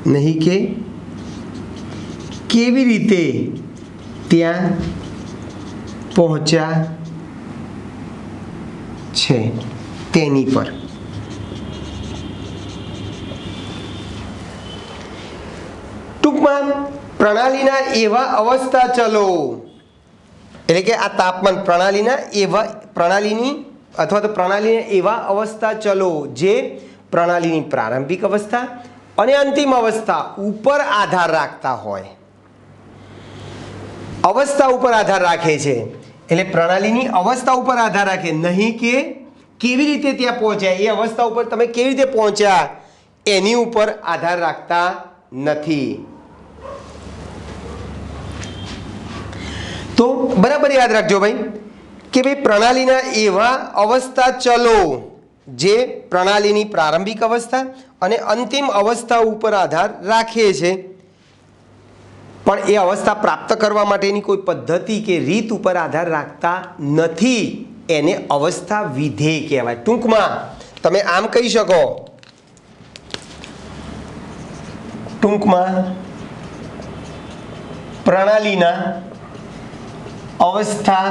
નહીં કે કેવી રીતે ત્યાં પહોંચ્યા છે તેની પર. ટૂંકમાં પ્રણાલીના એવા અવસ્થા ચલો, એટલે કે આ તાપમાન પ્રણાલીની અથવા તો પ્રણાલીના એવા અવસ્થા ચલો જે પ્રણાલીની પ્રારંભિક અવસ્થા અને અંતિમ અવસ્થા ઉપર આધાર રાખતા હોય. અવસ્થા ઉપર આધાર રાખે છે એટલે પ્રણાલીની અવસ્થા ઉપર આધાર રાખે. નહીં કે કેવી રીતે ત્યાં પહોંચ્યા, એ અવસ્થા ઉપર તમે કેવી રીતે પહોંચ્યા એની ઉપર આધાર રાખતા નથી. તો બરાબર યાદ રાખજો ભાઈ કે ભાઈ પ્રણાલીના એવા અવસ્થા ચલો જે પ્રણાલીની પ્રારંભિક અવસ્થા અને અંતિમ અવસ્થા ઉપર આધાર રાખે છે, પણ એ અવસ્થા પ્રાપ્ત કરવા માટેની કોઈ પદ્ધતિ કે રીત ઉપર આધાર રાખતા નથી. એને અવસ્થા વિધેય કહેવાય. ટૂંકમાં તમે આમ કહી શકો, ટૂંકમાં પ્રણાલીના અવસ્થા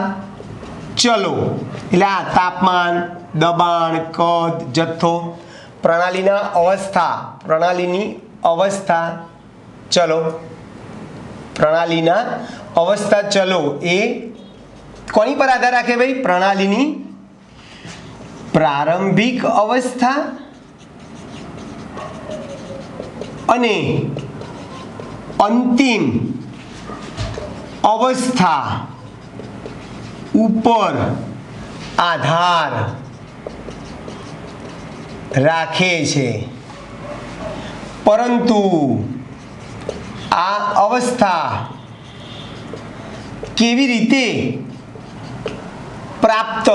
ચલો એટલે આ તાપમાન, દબાણ, કદ, જથ્થો, પ્રણાલીની અવસ્થા ચલો, પ્રણાલીના અવસ્થા ચલો એ કોની પર આધાર રાખે ભાઈ? પ્રણાલીની પ્રારંભિક અવસ્થા અને અંતિમ અવસ્થા ઉપર આધાર રાખે છે. પરંતુ આ અવસ્થા કેવી રીતે પ્રાપ્ત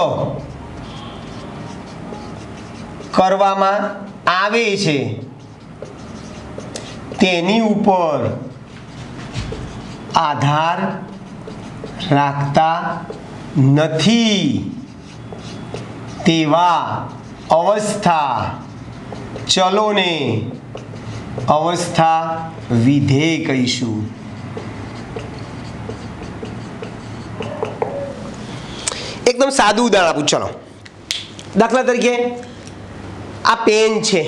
કરવામાં આવે છે તેની ઉપર આધાર રાખતા નથી તેવા અવસ્થા ચલોને અવસ્થા વિધેય કહીશું। એકદમ સાદું ઉદાહરણ આપું, ચલો દાખલા તરીકે આ પેન છે,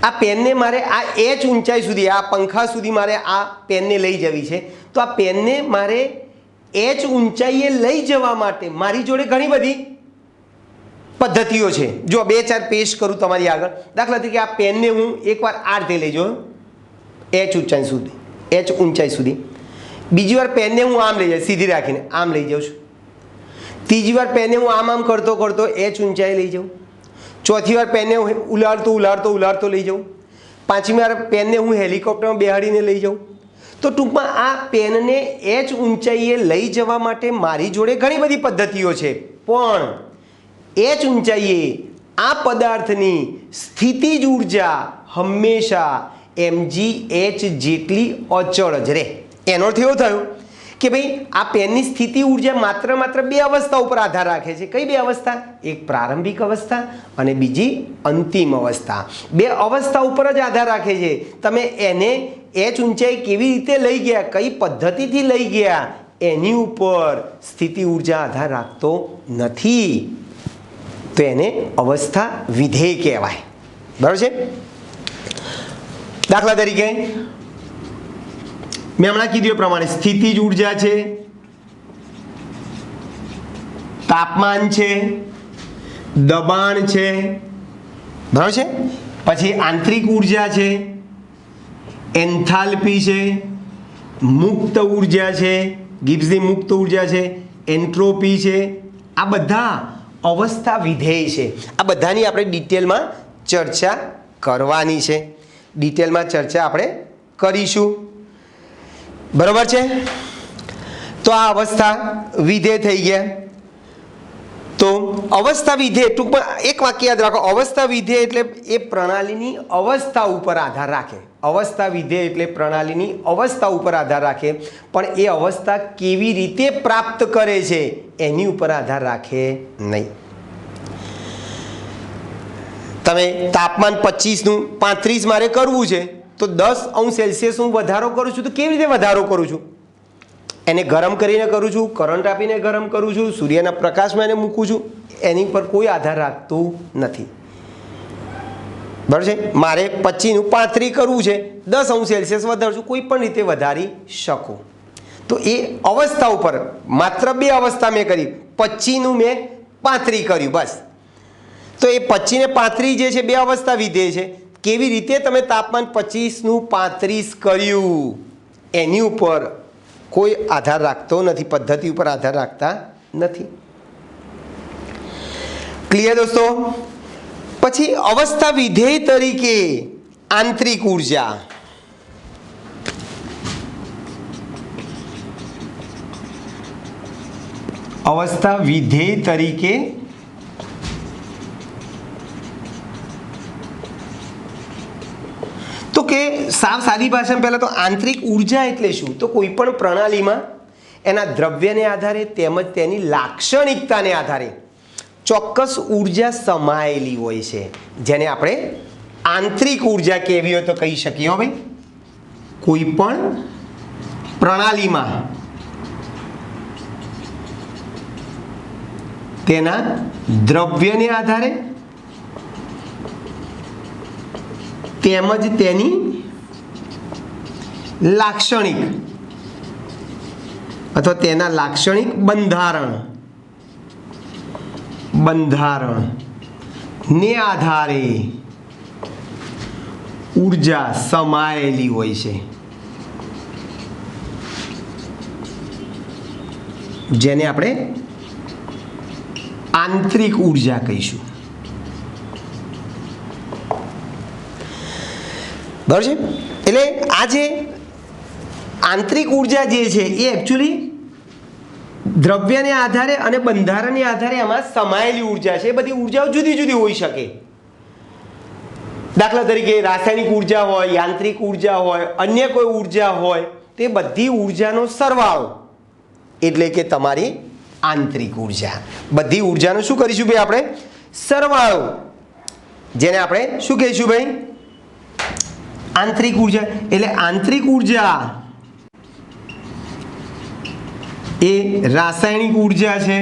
આ પેનને મારે આ એચ ઊંચાઈ સુધી, આ પંખા સુધી મારે આ પેનને લઈ જવી છે, તો આ પેનને મારે એચ ઊંચાઈએ લઈ જવા માટે મારી જોડે ઘણી બધી પદ્ધતિઓ છે। જો 2-4 પેશ કરું તમારી આગળ, દાખલા તરીકે આ પેનને હું એકવાર આ રીતે લઈ જાઉં એચ ઊંચાઈ સુધી, બીજી વાર પેનને હું આમ લઈ જાઉં સીધી રાખીને આમ લઈ જાઉં છું, ત્રીજી વાર પેનને હું આમ કરતો કરતો એચ ઊંચાઈ લઈ જાઉં, ચોથી વાર પેનને હું ઉલાળતો લઈ જાઉં, પાંચમી વાર પેનને હું હેલિકોપ્ટરમાં બેહાડીને લઈ જાઉં। તો ટૂંકમાં આ પેનને એચ ઊંચાઈએ લઈ જવા માટે મારી જોડે ઘણી બધી પદ્ધતિઓ છે, પણ એચ ઊંચાઈએ આ પદાર્થની સ્થિતિજ ઉર્જા હંમેશા mgh જેટલી અચળ જ રહે। એનો અર્થ એવો થયો કે ભાઈ આ પેનની સ્થિતિ ઉર્જા માત્ર 2 અવસ્થા ઉપર આધાર રાખે છે। કઈ 2 અવસ્થા? એક પ્રારંભિક અવસ્થા અને બીજી અંતિમ અવસ્થા। 2 અવસ્થા ઉપર જ આધાર રાખે છે। તમે એને એચ ઊંચાઈ કેવી રીતે લઈ ગયા, કઈ પદ્ધતિથી લઈ ગયા, એની ઉપર સ્થિતિ ઉર્જા આધાર રાખતો નથી, તો એને અવસ્થા વિધેય કહેવાય। બરાબર છે? દાખલા તરીકે મેં હમણાં કીધું એ પ્રમાણે સ્થિતિજ ઉર્જા છે, તાપમાન છે, દબાણ છે, બરાબર છે, પછી આંતરિક ઉર્જા છે, એન્થાલ્પી છે, મુક્ત ઉર્જા છે, ગિબ્સની મુક્ત ઉર્જા છે, એન્ટ્રોપી છે, આ બધા અવસ્થા વિધેય છે। આ બધાની આપણે ડિટેલમાં ચર્ચા કરવાની છે, ડિટેલમાં ચર્ચા આપણે કરીશું। બરાબર છે? તો આ અવસ્થા વિધેય થઈ ગયા। તો અવસ્થા વિધેય ટૂંકમાં એક વાક્ય યાદ રાખો, અવસ્થા વિધેય એટલે એ પ્રણાલીની અવસ્થા ઉપર આધાર રાખે। અવસ્થા વિધેય એટલે પ્રણાલીની અવસ્થા ઉપર આધાર રાખે, પણ એ અવસ્થા કેવી રીતે પ્રાપ્ત કરે છે એની ઉપર આધાર રાખે નહીં। તમે તાપમાન 25નું 35 મારે કરવું છે, તો 10° હું વધારો કરું છું, તો કેવી રીતે વધારો કરું છું? એને ગરમ કરીને કરું છું, કરંટ આપીને ગરમ કરું છું, સૂર્યના પ્રકાશમાં એને મૂકું છું, એની પર કોઈ આધાર રાખતું નથી। બરાબર છે? મારે 25નું 35 કરવું છે, 10° વધારું છું, કોઈ પણ રીતે વધારી શકું। તો એ અવસ્થા ઉપર માત્ર 2 અવસ્થા મેં કરી, 25નું મેં 35 કર્યું, બસ। તો એ 25 ને 35 જે છે 2 અવસ્થા વિધેય છે। કેવી રીતે તમે તાપમાન 25નું 35 કર્યું એની ઉપર કોઈ આધાર રાખતો નથી, પદ્ધતિ ઉપર આધાર રાખતા નથી। ક્લિયર દોસ્તો? પછી અવસ્થા વિધેય તરીકે આંતરિક ઉર્જા, અવસ્થા વિધેય તરીકે તો કે સાવ સાદી ભાષામાં પહેલાં તો આંતરિક ઉર્જા એટલે શું? તો કોઈ પણ પ્રણાલીમાં એના દ્રવ્યને આધારે તેમજ તેની લાક્ષણિકતાને આધારે ચોક્કસ ઉર્જા સમાયેલી હોય છે, જેને આપણે આંતરિક ઉર્જા કહેવી હોય તો કહી શકીએ। હો ભાઈ, કોઈ પણ પ્રણાલીમાં તેના દ્રવ્યને આધારે તેમજ તેની લાક્ષણિક અથવા તેના લાક્ષણિક બંધારણને આધારે ઉર્જા સમાયેલી હોય છે, જેને આપણે આંતરિક ઉર્જા કહીશું। બરાબર છે? એટલે આ જે આંતરિક ઉર્જા જે છે એ એકચ્યુઅલી દ્રવ્યને આધારે અને બંધારણને આધારે એમાં સમાયેલી ઉર્જા છે એ બધી ઉર્જાઓ જુદી જુદી હોઈ શકે. દાખલા તરીકે રાસાયણિક ઉર્જા હોય, યાંત્રિક ઉર્જા હોય, અન્ય કોઈ ઉર્જા હોય, તે બધી ઉર્જાનો સરવાળો એટલે કે તમારી આંતરિક ઉર્જા. બધી ઉર્જાનો શું કરીશું ભાઈ આપણે? સરવાળો, જેને આપણે શું કહીશું ભાઈ? આંતરિક ઉર્જા. એટલે આંતરિક ઉર્જા એ રાસાયણિક ઉર્જા છે,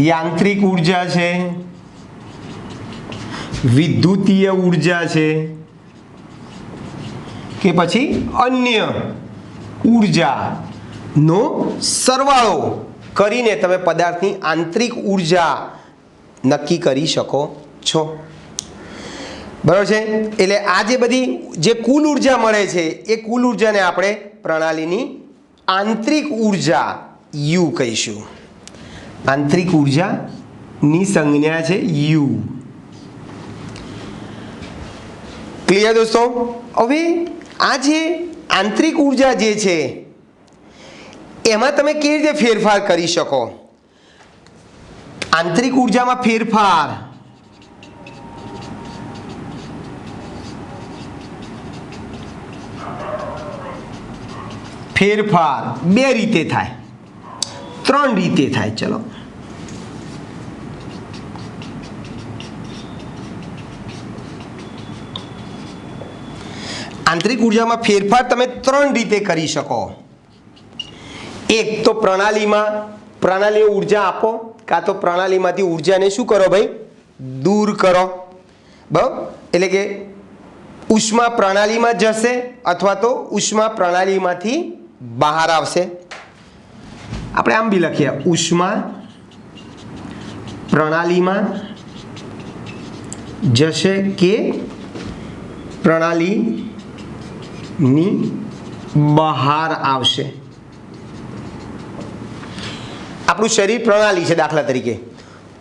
યાંત્રિક ઉર્જા છે, વિદ્યુતીય ઉર્જા છે કે પછી અન્ય ઉર્જાનો સરવાળો કરીને તમે પદાર્થની આંતરિક ઉર્જા નક્કી કરી શકો છો. બરાબર છે? એટલે આ જે બધી જે કુલ ઉર્જા મળે છે એ કુલ ઉર્જાને આપણે પ્રણાલીની આંતરિક ઉર્જા યુ કહીશું. આંતરિક ઉર્જાની સંજ્ઞા છે યુ. ક્લિયર દોસ્તો? હવે આ જે આંતરિક ઉર્જા જે છે એમાં તમે કેવી રીતે ફેરફાર કરી શકો? આંતરિક ઉર્જામાં ફેરફાર બે રીતે થાય, ત્રણ રીતે થાય. ચલો, આંતરિક ઉર્જામાં ફેરફાર તમે ત્રણ રીતે કરી શકો. એક તો પ્રણાલીએ ઉર્જા આપો, કાં તો પ્રણાલીમાંથી ઉર્જાને શું કરો ભાઈ? દૂર કરો. બરાબર? એટલે કે ઉષ્મા પ્રણાલીમાં જશે અથવા તો ઉષ્મા પ્રણાલીમાંથી બહાર આવશે. આપણે આમ બી લખીએ, ઉષ્મા પ્રણાલીમાં જશે કે પ્રણાલીની બહાર આવશે. આપણું શરીર પ્રણાલી છે. દાખલા તરીકે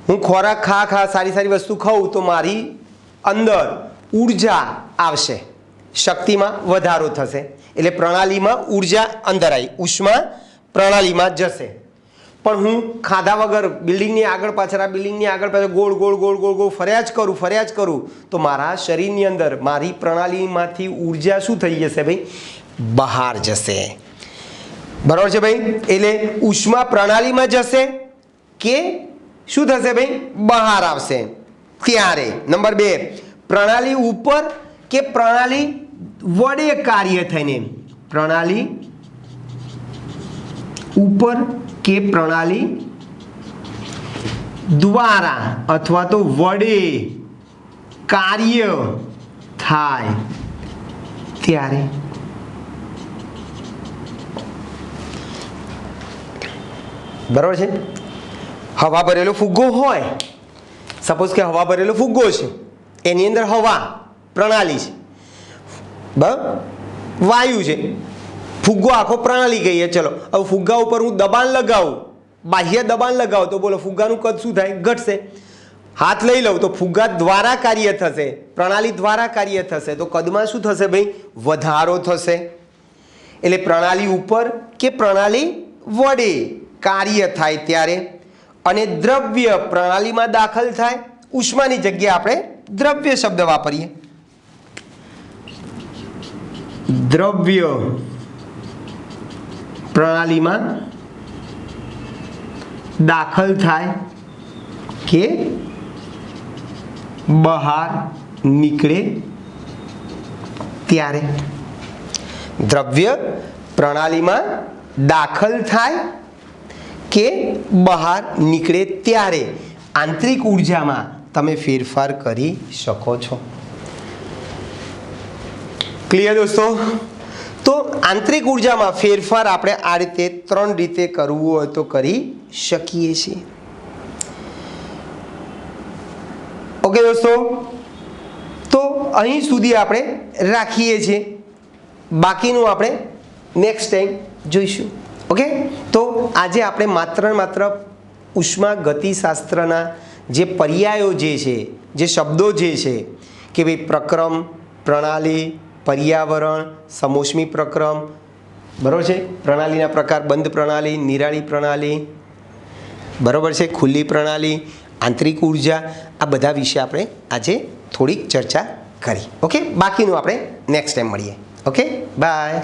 હું ખોરાક ખા સારી સારી વસ્તુ ખાઉં તો મારી અંદર ઉર્જા આવશે, શક્તિમાં વધારો થશે. એટલે પ્રણાલીમાં ઉર્જા અંદર આવી, ઉષ્મા પ્રણાલીમાં જશે. પણ હું ખાધા વગર બિલ્ડિંગની આગળ પાછળ ગોળ ગોળ ગોળ ગોળ ગોળ ફર્યા જ કરું તો મારા શરીરની અંદર મારી પ્રણાલીમાંથી ઉર્જા શું થઈ જશે ભાઈ? બહાર જશે. બરાબર છે ભાઈ? એટલે ઉષ્મા પ્રણાલીમાં જશે કે શું થશે ભાઈ? બહાર આવશે. ત્યારે નંબર 2, પ્રણાલી ઉપર કે પ્રણાલી વડે કાર્ય થઈને, પ્રણાલી ઉપર કે પ્રણાલી દ્વારા અથવા તો વડે કાર્ય થાય ત્યારે. બરાબર છે? હવા ભરેલો ફુગ્ગો હોય, સપોઝ કે હવા ભરેલો ફુગ્ગો છે, એની અંદર હવા પ્રણાલી છે, બરાબર? વાયુ છે, ફુગ્ગો આખો પ્રણાલી કહીએ. ચલો, હવે ફુગ્ગા ઉપર હું દબાણ લગાવું, બાહ્ય દબાણ લગાવું તો બોલો ફુગ્ગાનું કદ શું થાય? ઘટશે. હાથ લઈ લઉં તો ફુગ્ગા દ્વારા કાર્ય થશે, પ્રણાલી દ્વારા કાર્ય થશે, તો કદમાં શું થશે ભાઈ? વધારો થશે. એટલે પ્રણાલી ઉપર કે પ્રણાલી વડે કાર્ય થાય ત્યારે. અને દ્રવ્ય પ્રણાલીમાં દાખલ થાય, ઉષ્માની જગ્યાએ આપણે દ્રવ્ય શબ્દ વાપરીએ. દ્રવ્ય પ્રણાલીમાં દાખલ થાય કે બહાર નીકળે ત્યારે. દ્રવ્ય પ્રણાલીમાં દાખલ થાય કે બહાર નીકળે ત્યારે આંતરિક ઉર્જામાં તમે ફેરફાર કરી શકો છો. ક્લિયર દોસ્તો? તો આંતરિક ઉર્જામાં ફેરફાર આપણે આ રીતે ત્રણ રીતે કરવું હોય તો કરી શકીએ છીએ. ઓકે દોસ્તો, તો અહીં સુધી આપણે રાખીએ છીએ, બાકીનું આપણે નેક્સ્ટ ટાઈમ જોઈશું. ઓકે, તો આજે આપણે માત્ર ઉષ્મા ગતિશાસ્ત્રના જે પર્યાયો જે છે, જે શબ્દો જે છે કે ભાઈ પ્રક્રમ, પ્રણાલી, પર્યાવરણ, સમોષ્મી પ્રક્રમ, બરાબર છે. પ્રણાલીના પ્રકાર બંધ પ્રણાલી, નિરાળી પ્રણાલી, બરાબર છે, ખુલ્લી પ્રણાલી, આંતરિક ઉર્જા, આ બધા વિશે આપણે આજે થોડીક ચર્ચા કરી. ઓકે, બાકીનું આપણે નેક્સ્ટ ટાઈમ મળીએ. Okay, by.